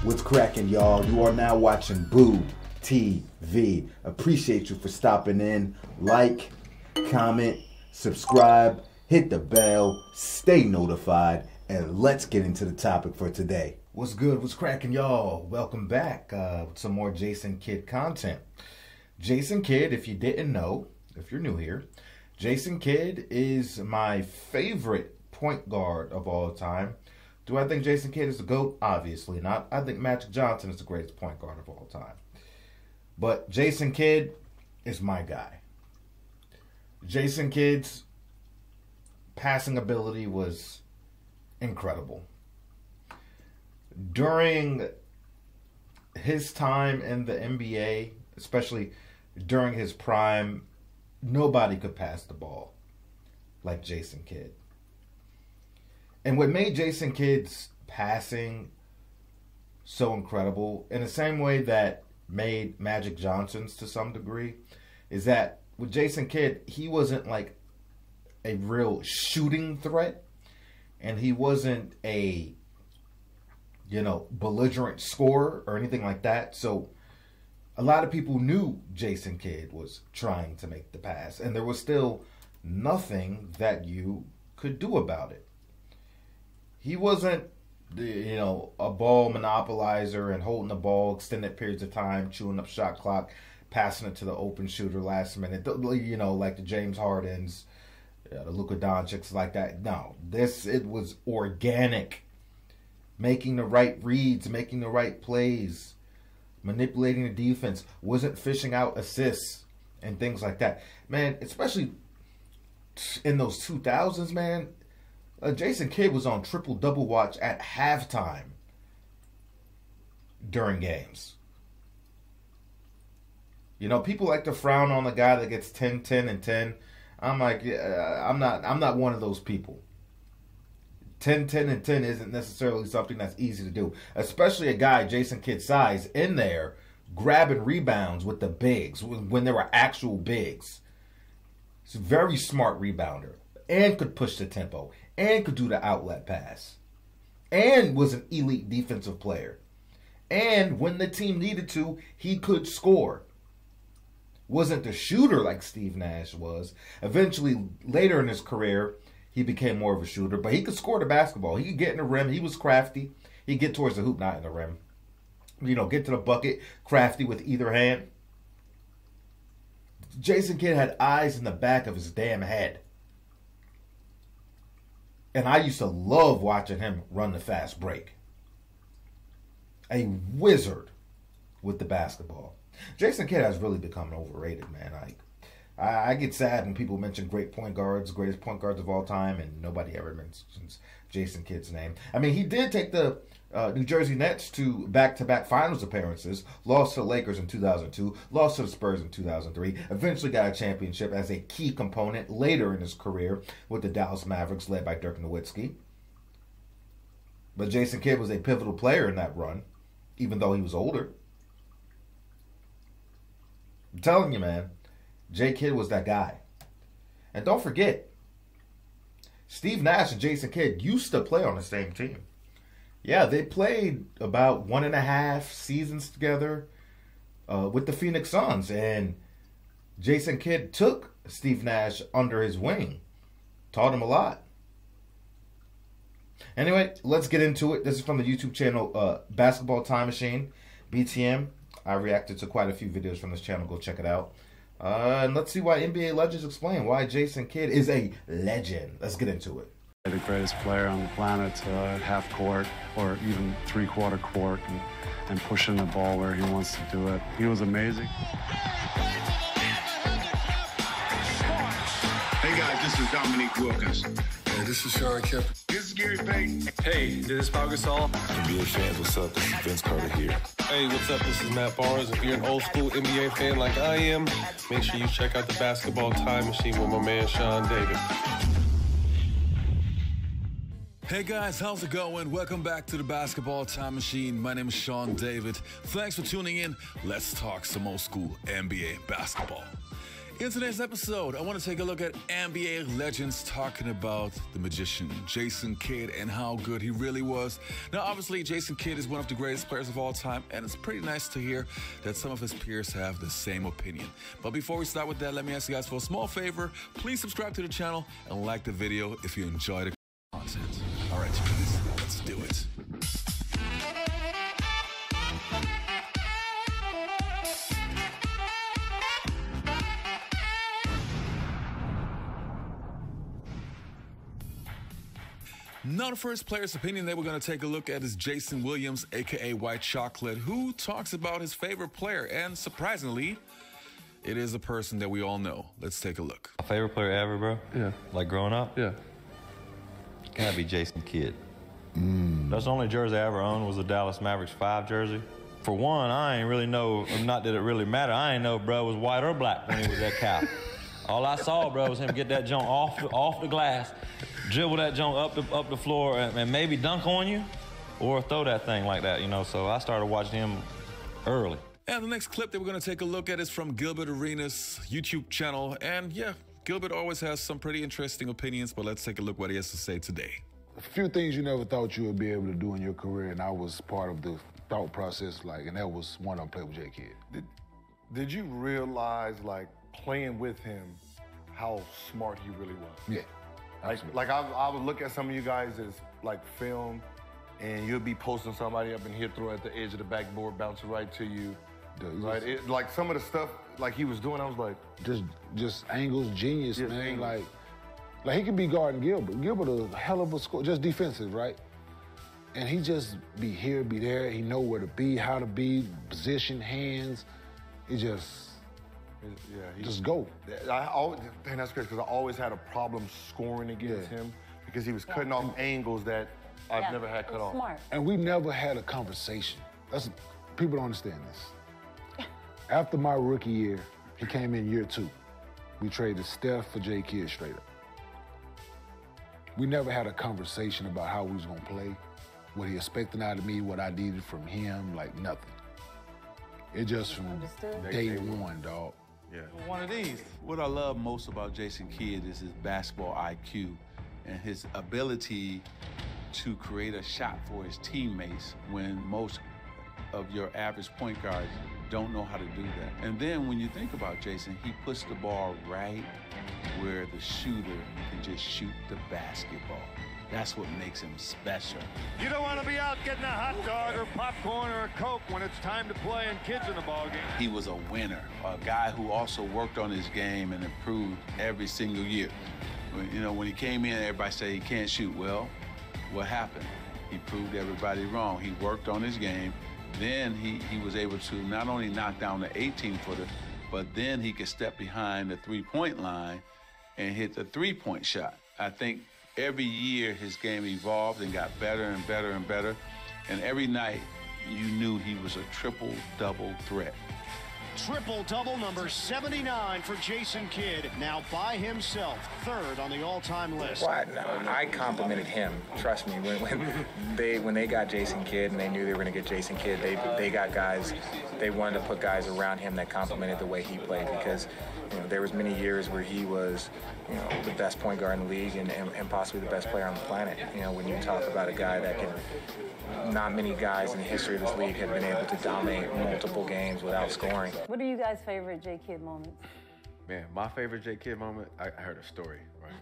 What's cracking, y'all? You are now watching Boo TV. Appreciate you for stopping in. Like, comment, subscribe, hit the bell, stay notified, and let's get into the topic for today. What's good? What's cracking, y'all? Welcome back with some more Jason Kidd content. Jason Kidd, if you didn't know, if you're new here, Jason Kidd is my favorite point guard of all time. Do I think Jason Kidd is the GOAT? Obviously not. I think Magic Johnson is the greatest point guard of all time. But Jason Kidd is my guy. Jason Kidd's passing ability was incredible. During his time in the NBA, especially during his prime, nobody could pass the ball like Jason Kidd. And what made Jason Kidd's passing so incredible, in the same way that made Magic Johnson's to some degree, is that with Jason Kidd, he wasn't like a real shooting threat, and he wasn't a, belligerent scorer or anything like that. So a lot of people knew Jason Kidd was trying to make the pass, and there was still nothing that you could do about it. He wasn't, a ball monopolizer and holding the ball extended periods of time, chewing up shot clock, passing it to the open shooter last minute, like the James Hardens, the Luka Doncic's like that. No, it was organic, making the right reads, making the right plays, manipulating the defense, wasn't fishing out assists and things like that. Man, especially in those 2000s, man, Jason Kidd was on triple-double watch at halftime during games. People like to frown on the guy that gets 10, 10, and 10. I'm like, I'm not one of those people. 10, 10, and 10 isn't necessarily something that's easy to do. Especially a guy Jason Kidd's size in there grabbing rebounds with the bigs when there were actual bigs. He's a very smart rebounder and could push the tempo and could do the outlet pass and was an elite defensive player. And when the team needed to, he could score. Wasn't the shooter like Steve Nash was. Eventually, later in his career, he became more of a shooter, but he could score the basketball. He could get in the rim. He was crafty. He'd get towards the hoop, not in the rim. Get to the bucket, crafty with either hand. Jason Kidd had eyes in the back of his damn head. And I used to love watching him run the fast break. A wizard with the basketball. Jason Kidd has really become overrated, man. I get sad when people mention great point guards, greatest point guards of all time, and nobody ever mentions Jason Kidd's name. I mean, he did take the New Jersey Nets to back-to-back finals appearances, lost to the Lakers in 2002, lost to the Spurs in 2003, eventually got a championship as a key component later in his career with the Dallas Mavericks led by Dirk Nowitzki. But Jason Kidd was a pivotal player in that run, even though he was older. I'm telling you, man, J. Kidd was that guy. And don't forget, Steve Nash and Jason Kidd used to play on the same team. Yeah, they played about 1.5 seasons together with the Phoenix Suns. And Jason Kidd took Steve Nash under his wing. Taught him a lot. Anyway, let's get into it. This is from the YouTube channel Basketball Time Machine, BTM. I reacted to quite a few videos from this channel. Go check it out. And let's see why NBA legends explain why Jason Kidd is a legend. Let's get into it. The greatest player on the planet, half court or even three-quarter court, and pushing the ball where he wants to do it. He was amazing. Hey guys, this is Dominique Wilkins. Hey, this is Sean Kemp. This is Gary Payton. Hey, this is Pau Gasol. NBA fans, what's up? This is Vince Carter here. Hey, what's up? This is Matt Barnes. If you're an old school NBA fan like I am, make sure you check out the Basketball Time Machine with my man Sean David. Hey guys, how's it going? Welcome back to the Basketball Time Machine. My name is Sean David. Thanks for tuning in. Let's talk some old school NBA basketball. In today's episode, I want to take a look at NBA legends talking about the magician, Jason Kidd, and how good he really was. Now, obviously, Jason Kidd is one of the greatest players of all time, and it's pretty nice to hear that some of his peers have the same opinion. But before we start with that, let me ask you guys for a small favor. Please subscribe to the channel and like the video if you enjoy the content. All right, you guys, let's do it. Now, the first player's opinion that we're going to take a look at is Jason Williams, a.k.a. White Chocolate, who talks about his favorite player. And surprisingly, it is a person that we all know. Let's take a look. My favorite player ever, bro? Yeah. Like growing up? Yeah. Gotta be Jason Kidd. That's the only jersey I ever owned was the Dallas Mavericks 5 jersey. For one, I ain't really know, not that it really mattered, I ain't know bro was white or black when he was at Cal. All I saw, bro, was him get that junk off the glass, dribble that junk up the floor, and maybe dunk on you or throw that thing like that, you know. So I started watching him early. And the next clip that we're going to take a look at is from Gilbert Arenas' YouTube channel. And yeah, Gilbert always has some pretty interesting opinions, but let's take a look what he has to say today. A few things you never thought you would be able to do in your career, and I was part of the thought process, and that was one of them, play with J. Kidd. Did you realize, like, playing with him, how smart he really was? Yeah, absolutely. Like I would look at some of you guys as, like, film, and you'll be posting somebody up and he'll throw at the edge of the backboard, bounce it right to you. Right? Like, some of the stuff, like, he was doing, I was like... Just angles, genius, Just man. angles. Like he could be guarding Gilbert. Gilbert a hell of a score, just defensive, right? And he just be here, be there. He know where to be, how to be, position, hands. He just go. Damn, that's crazy, because I always had a problem scoring against him because he was cutting off angles that I've never had cut off. Smart. And we never had a conversation. People don't understand this. After my rookie year, he came in year 2. We traded Steph for J. Kidd straight up. We never had a conversation about how we was gonna play, what he expected out of me, what I needed from him, like nothing. It just from day one, dog. Yeah. One of these. What I love most about Jason Kidd is his basketball IQ and his ability to create a shot for his teammates when most of your average point guards don't know how to do that. And then when you think about Jason, he puts the ball right where the shooter can just shoot the basketball. That's what makes him special. You don't want to be out getting a hot dog or popcorn or a Coke when it's time to play and kids in the ballgame. He was a winner, a guy who also worked on his game and improved every single year. You know, when he came in, everybody said he can't shoot. Well, what happened? He proved everybody wrong. He worked on his game. Then he was able to not only knock down the 18-footer, but then he could step behind the three-point line and hit the three-point shot. I think every year his game evolved and got better and better and better. And every night you knew he was a triple-double threat. Triple-double number 79 for Jason Kidd, now by himself, 3rd on the all-time list. Well, I complimented him. Trust me, when they got Jason Kidd and they knew they were going to get Jason Kidd, they got guys. They wanted to put guys around him that complimented the way he played, because there was many years where he was the best point guard in the league and possibly the best player on the planet. When you talk about a guy that can, not many guys in the history of this league have been able to dominate multiple games without scoring. What are you guys' favorite J. Kidd moments? Man, my favorite J. Kidd moment, I heard a story, right?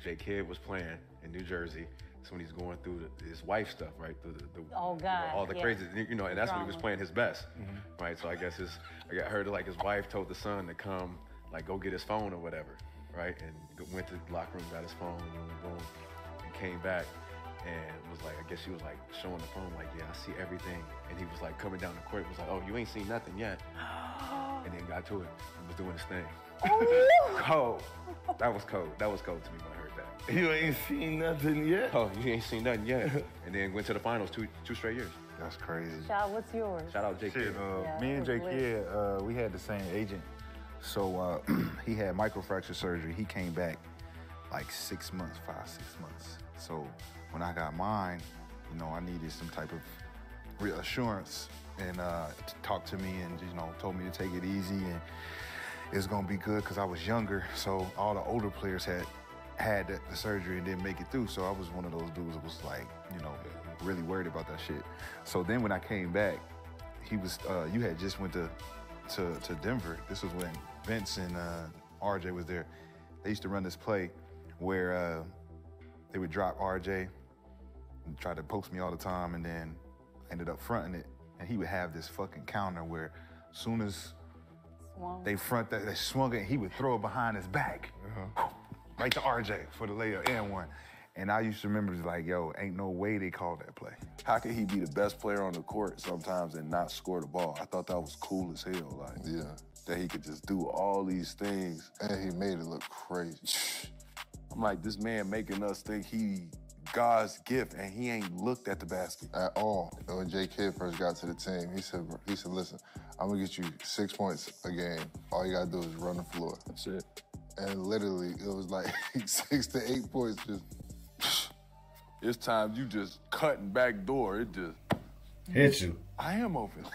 J. Kidd was playing in New Jersey. So when he's going through his wife stuff, right? All the crazy, and that's when he was playing his best, right? So I guess I heard like his wife told the son to come, like go get his phone or whatever, right? And went to the locker room, got his phone, boom, and came back. And was like, I guess she was like showing the phone, like, yeah, I see everything. And he was like coming down the court, was like, oh, you ain't seen nothing yet. And then got to it and was doing his thing. Cold. That was cold. That was cold to me when I heard that. You ain't seen nothing yet? Oh, you ain't seen nothing yet. And then went to the finals two straight years. That's crazy. Shout, what's yours? Shout out J. Kidd. Me and J. Kidd, we had the same agent. So he had microfracture surgery. He came back like 6 months, 5-6 months. So when I got mine, I needed some type of reassurance and talked to me and, told me to take it easy. it's gonna be good because I was younger. So all the older players had the surgery and didn't make it through. So I was one of those dudes that was like, you know, really worried about that shit. So then when I came back, he was, you had just went to Denver. This was when Vince and RJ was there. They used to run this play where they would drop RJ and try to post me all the time, and then ended up fronting it. And he would have this fucking counter where as soon as they swung it, he would throw it behind his back. Right to RJ for the layup and one. And I used to remember, like, yo, ain't no way they called that play. How could he be the best player on the court sometimes and not score the ball? I thought that was cool as hell. Like, yeah, that he could just do all these things. And he made it look crazy. I'm like, this man making us think he God's gift, and he ain't looked at the basket at all. When J. Kidd first got to the team, he said, listen, I'm gonna get you 6 points a game. All you gotta do is run the floor. That's it. And literally, it was like 6 to 8 points just. It's time you just cutting back door. It just hit you. I am open.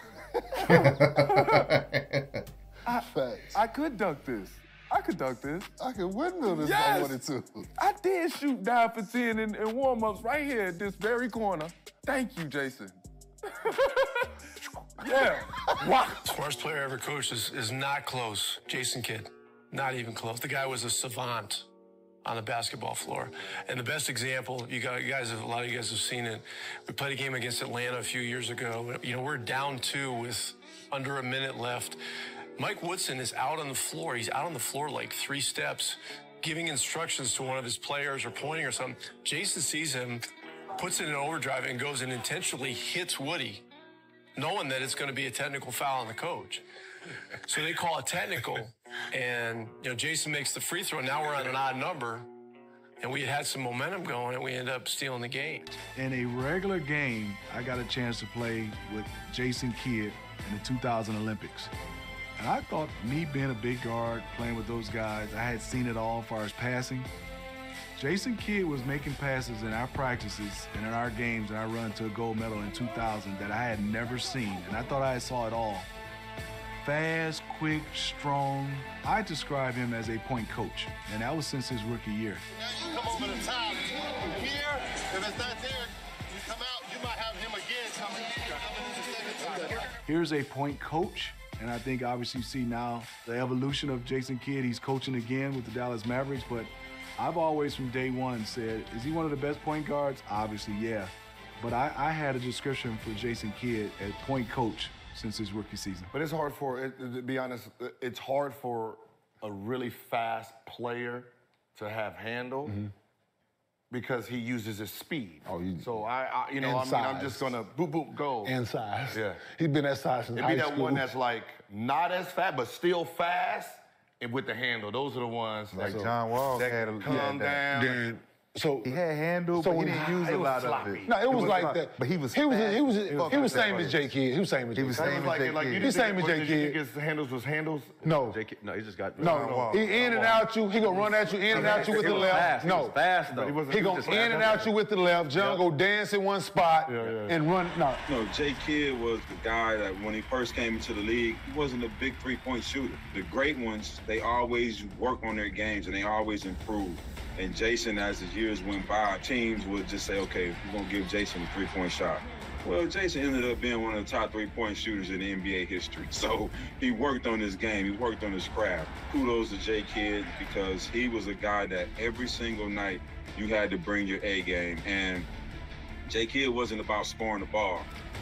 I could dunk this. I could dunk this. I could windmill this if I wanted to. I did shoot 9 for 10 in warm-ups right here at this very corner. Thank you, Jason. Yeah. Wow. Worst player I ever coached is not close. Jason Kidd. Not even close. The guy was a savant on the basketball floor. And the best example, a lot of you guys have seen it. We played a game against Atlanta a few years ago. You know, we're down 2 with under a minute left. Mike Woodson is out on the floor. He's out on the floor like 3 steps, giving instructions to one of his players or pointing or something. Jason sees him, puts it in overdrive, and goes and intentionally hits Woody, knowing that it's going to be a technical foul on the coach. So they call a technical, and Jason makes the free throw. Now we're on an odd number, and we had some momentum going, and we end up stealing the game. In a regular game, I got a chance to play with Jason Kidd in the 2000 Olympics. And I thought me being a big guard, playing with those guys, I had seen it all as far as passing. Jason Kidd was making passes in our practices and in our games, and I run to a gold medal in 2000 that I had never seen, and I thought I saw it all. Fast, quick, strong. I describe him as a point coach, and that was since his rookie year. Now you come over the top. Here, if it's not there, you come out, you might have him again coming in the second time. Here's a point coach, and I think obviously you see now the evolution of Jason Kidd. He's coaching again with the Dallas Mavericks, but I've always from day one said, is he one of the best point guards? Obviously, yeah. But I had a description for Jason Kidd as point coach since his rookie season. But it's hard to be honest, it's hard for a really fast player to have handle because he uses his speed. So I'm just gonna boop, boop, go. And size. Yeah. He's been that size since high It'd be that school. one that's like not as fast, but still fast and with the handle. Those are the ones Like John Wall that had can come down. So he had handle, but he didn't use a lot of it. No, it was like that. But he was same fast. as J. Kidd. He was same as J. Kidd. He was same as J. Kidd. He's same as J. Kidd. His handles was handles? No. No, he just got No. He in and out you. He gonna run at you, in and out you with the left. No. He was fast, though. He gonna in and out you with the left. John go dance in one spot and run. No. J. Kidd was the guy that when he first came into the league, he wasn't a big three-point shooter. The great ones, they always work on their games and they always improve. And Jason, as the years went by, teams would just say, okay, we're going to give Jason a three-point shot. Well, Jason ended up being one of the top three-point shooters in NBA history. So he worked on his game. He worked on his craft. Kudos to J. Kidd because he was a guy that every single night you had to bring your A game. And J. Kidd wasn't about scoring the ball.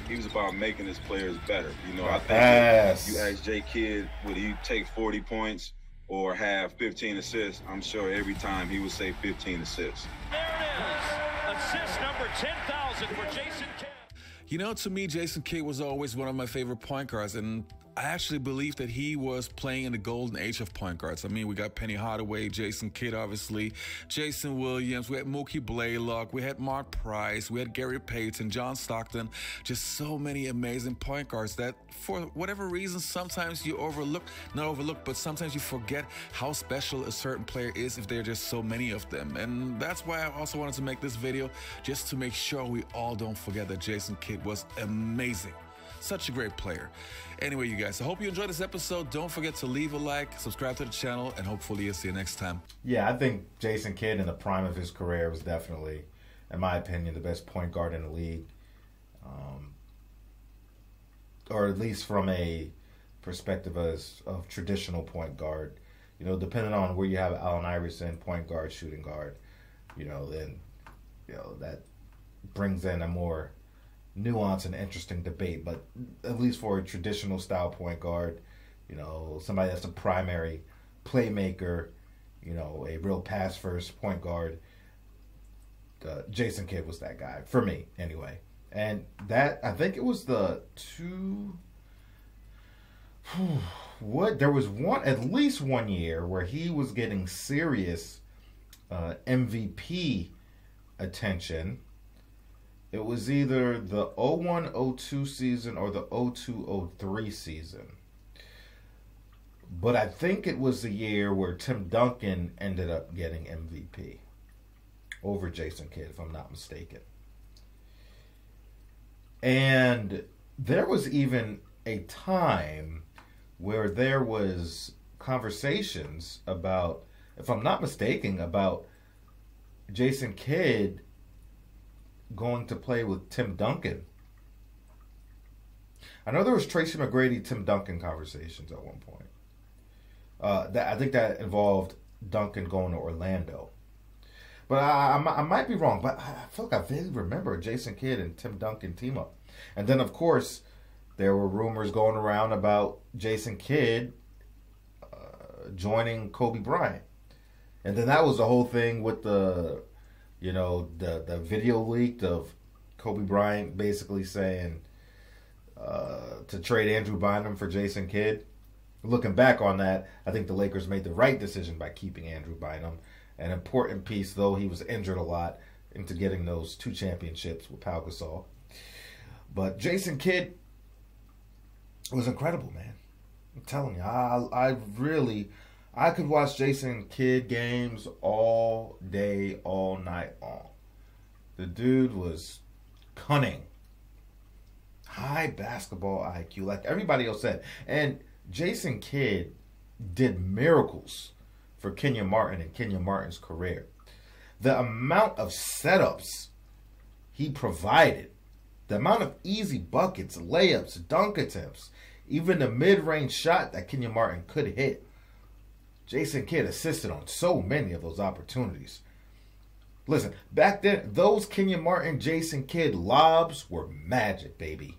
He was about making his players better. I think if you ask J. Kidd, would he take 40 points or have 15 assists? I'm sure every time he would say 15 assists. There it is. Assist number 10,000 for Jason Kidd. To me, Jason Kidd was always one of my favorite point guards, and I actually believe that he was playing in the golden age of point guards. I mean, we got Penny Hardaway, Jason Kidd, obviously, Jason Williams, we had Mookie Blaylock, we had Mark Price, we had Gary Payton, John Stockton, just so many amazing point guards that for whatever reason, sometimes you but sometimes you forget how special a certain player is if there are just so many of them. And that's why I also wanted to make this video, just to make sure we all don't forget that Jason Kidd was amazing. Such a great player. Anyway, you guys, I hope you enjoyed this episode. Don't forget to leave a like, subscribe to the channel, and hopefully I'll see you next time. Yeah, I think Jason Kidd in the prime of his career was definitely, in my opinion, the best point guard in the league. Or at least from a perspective of traditional point guard. You know, depending on where you have Allen Iverson, point guard, shooting guard, then, that brings in a more nuanced and interesting debate. But at least for a traditional style point guard, somebody that's a primary playmaker, a real pass-first point guard, Jason Kidd was that guy, for me, anyway. And that, I think it was there was at least 1 year where he was getting serious MVP attention. It was either the 01-02 season or the 02-03 season. But I think it was the year where Tim Duncan ended up getting MVP over Jason Kidd, if I'm not mistaken. And there was even a time where there was conversations about, if I'm not mistaken, about Jason Kidd going to play with Tim Duncan. I know there was Tracy McGrady, Tim Duncan conversations at one point. I think that involved Duncan going to Orlando. But I might be wrong, but I feel like I vaguely remember Jason Kidd and Tim Duncan team up. And then, of course, there were rumors going around about Jason Kidd joining Kobe Bryant. And then that was the whole thing with the video leaked of Kobe Bryant basically saying to trade Andrew Bynum for Jason Kidd. Looking back on that, I think the Lakers made the right decision by keeping Andrew Bynum. An important piece, though he was injured a lot, into getting those 2 championships with Pau Gasol. But Jason Kidd was incredible, man. I'm telling you, I could watch Jason Kidd games all day, all night long. The dude was cunning. High basketball IQ, like everybody else said. And Jason Kidd did miracles for Kenyon Martin and Kenyon Martin's career. The amount of setups he provided, the amount of easy buckets, layups, dunk attempts, even the mid-range shot that Kenyon Martin could hit, Jason Kidd assisted on so many of those opportunities. Listen, back then, those Kenyon Martin, Jason Kidd lobs were magic, baby.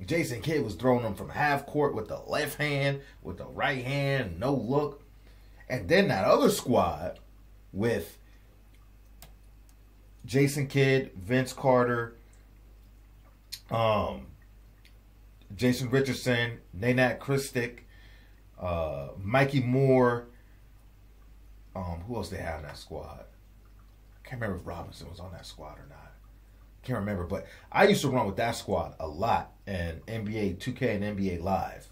Jason Kidd was throwing them from half court with the left hand, with the right hand, no look. And then that other squad with Jason Kidd, Vince Carter, Jason Richardson, Nenad Kristić, Mikey Moore. Who else they have in that squad? I can't remember if Robinson was on that squad or not. Can't remember, but I used to run with that squad a lot in NBA 2K and NBA Live.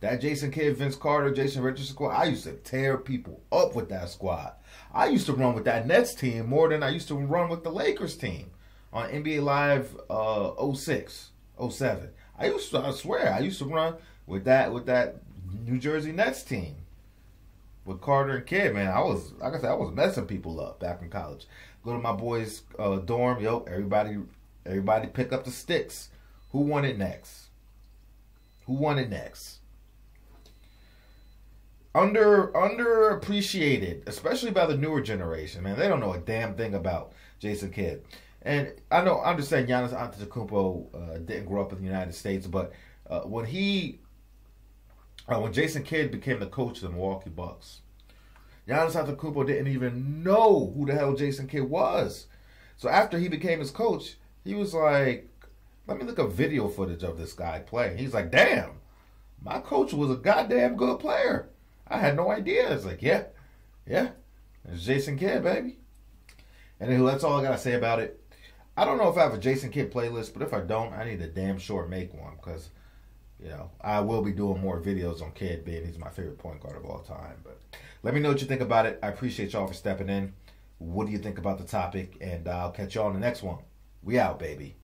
That Jason Kidd, Vince Carter, Jason Richardson squad, I used to tear people up with that squad. I used to run with that Nets team more than I used to run with the Lakers team on NBA Live 06, 07. I swear, I used to run with that New Jersey Nets team with Carter and Kidd, man. I was messing people up back in college. Go to my boys' dorm, everybody pick up the sticks. Who won it next? Who won it next? Underappreciated, especially by the newer generation, man. They don't know a damn thing about Jason Kidd. And I understand Giannis Antetokounmpo didn't grow up in the United States, but when Jason Kidd became the coach of the Milwaukee Bucks, Giannis Antetokounmpo didn't even know who the hell Jason Kidd was. So after he became his coach, he was like, let me look up video footage of this guy playing. He's like, damn, my coach was a goddamn good player. I had no idea. It's like, yeah, it's Jason Kidd, baby. And anyway, that's all I got to say about it. I don't know if I have a Jason Kidd playlist, but if I don't, I need to damn sure make one because, I will be doing more videos on Kidd, being he's my favorite point guard of all time. But let me know what you think about it. I appreciate y'all for stepping in. What do you think about the topic? And I'll catch y'all on the next one. We out, baby.